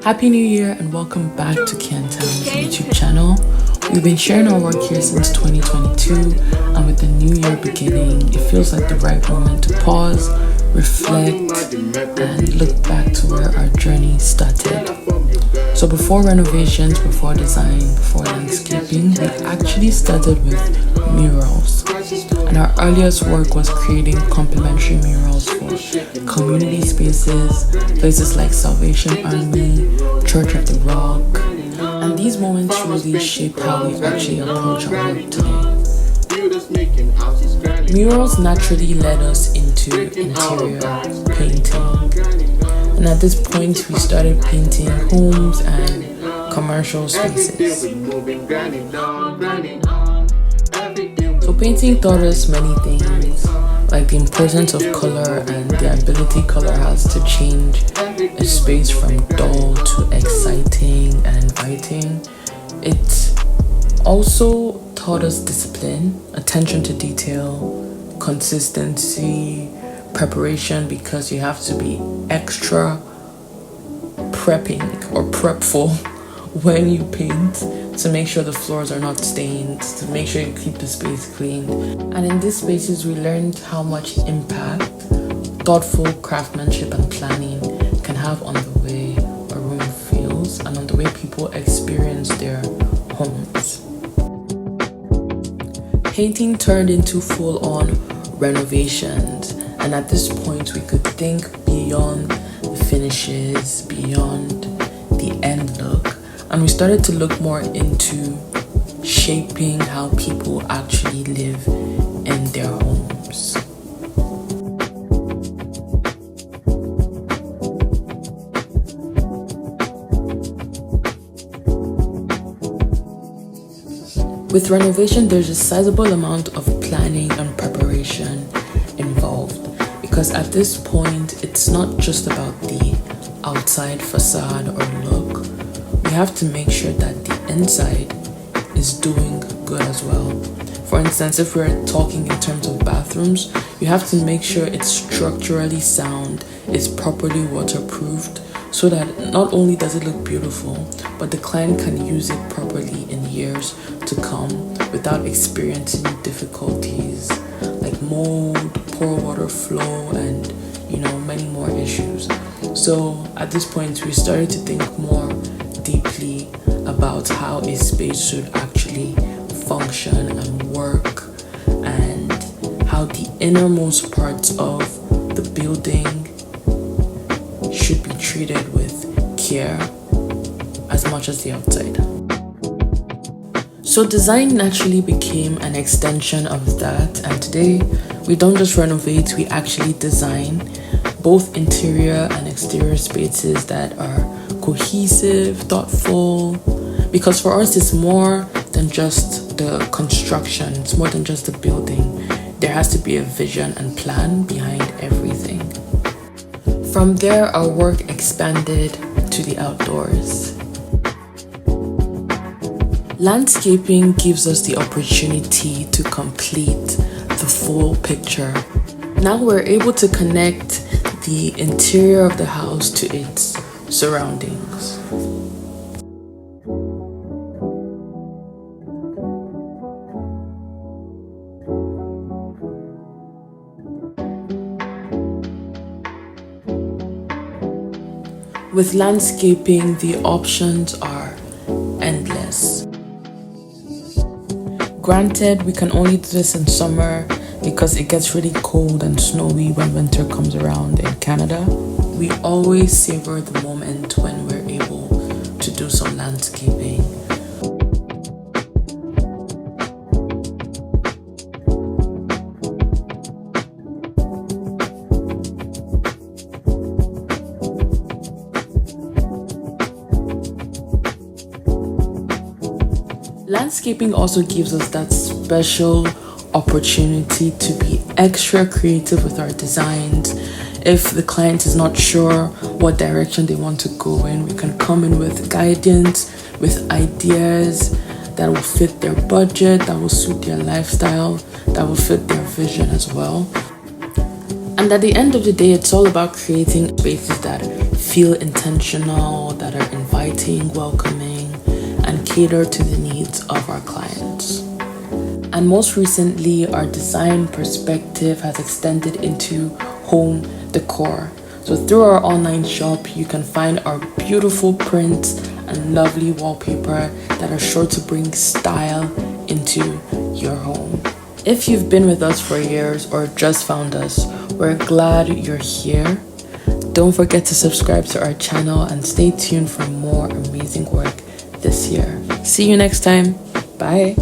Happy New Year and welcome back to Kiantam's YouTube channel. We've been sharing our work here since 2022, and with the new year beginning, it feels like the right moment to pause, reflect, and look back to where our journey started. So before renovations, before design, before landscaping, we actually started with murals. And our earliest work was creating complementary murals for community spaces, places like Salvation Army, Church of the Rock. And these moments really shaped how we actually approach our work today. Murals naturally led us into interior painting. And at this point, we started painting homes and commercial spaces. So painting taught us many things, like the importance of color and the ability color has to change a space from dull to exciting and inviting. It also taught us discipline, attention to detail, consistency, preparation, because you have to be extra prepping or prepful when you paint to make sure the floors are not stained, to make sure you keep the space clean. And in these spaces, we learned how much impact thoughtful craftsmanship and planning can have on the way a room feels and on the way people experience their homes. Painting turned into full-on renovations, and at this point we could think beyond the finishes, beyond the end look, and we started to look more into shaping how people actually live in their homes. With renovation, there's a sizable amount of planning and preparation involved, because at this point, it's not just about the outside facade or look. We have to make sure that the inside is doing good as well. For instance, if we're talking in terms of bathrooms, you have to make sure it's structurally sound, it's properly waterproofed, so that not only does it look beautiful, but the client can use it properly in years to come without experiencing difficulties like mold, poor water flow, and many more issues. So at this point, we started to think more deeply about how a space should actually function and work, and how the innermost parts of the building should be treated with care as much as the outside. So design naturally became an extension of that, and today we don't just renovate, we actually design both interior and exterior spaces that are cohesive, thoughtful, because for us it's more than just the construction, it's more than just the building. There has to be a vision and plan behind everything. From there, our work expanded to the outdoors. Landscaping gives us the opportunity to complete the full picture. Now we're able to connect the interior of the house to its surroundings. With landscaping, the options are endless. Granted, we can only do this in summer because it gets really cold and snowy when winter comes around in Canada. We always savor the moment when we're able to do some landscaping. Landscaping also gives us that special opportunity to be extra creative with our designs. If the client is not sure what direction they want to go in, we can come in with guidance, with ideas that will fit their budget, that will suit their lifestyle, that will fit their vision as well. And at the end of the day, it's all about creating spaces that feel intentional, that are inviting, welcoming, and cater to the needs of our clients. And most recently, our design perspective has extended into home decor. So through our online shop, you can find our beautiful prints and lovely wallpaper that are sure to bring style into your home. If you've been with us for years or just found us, we're glad you're here. Don't forget to subscribe to our channel and stay tuned for more amazing work this year. See you next time. Bye.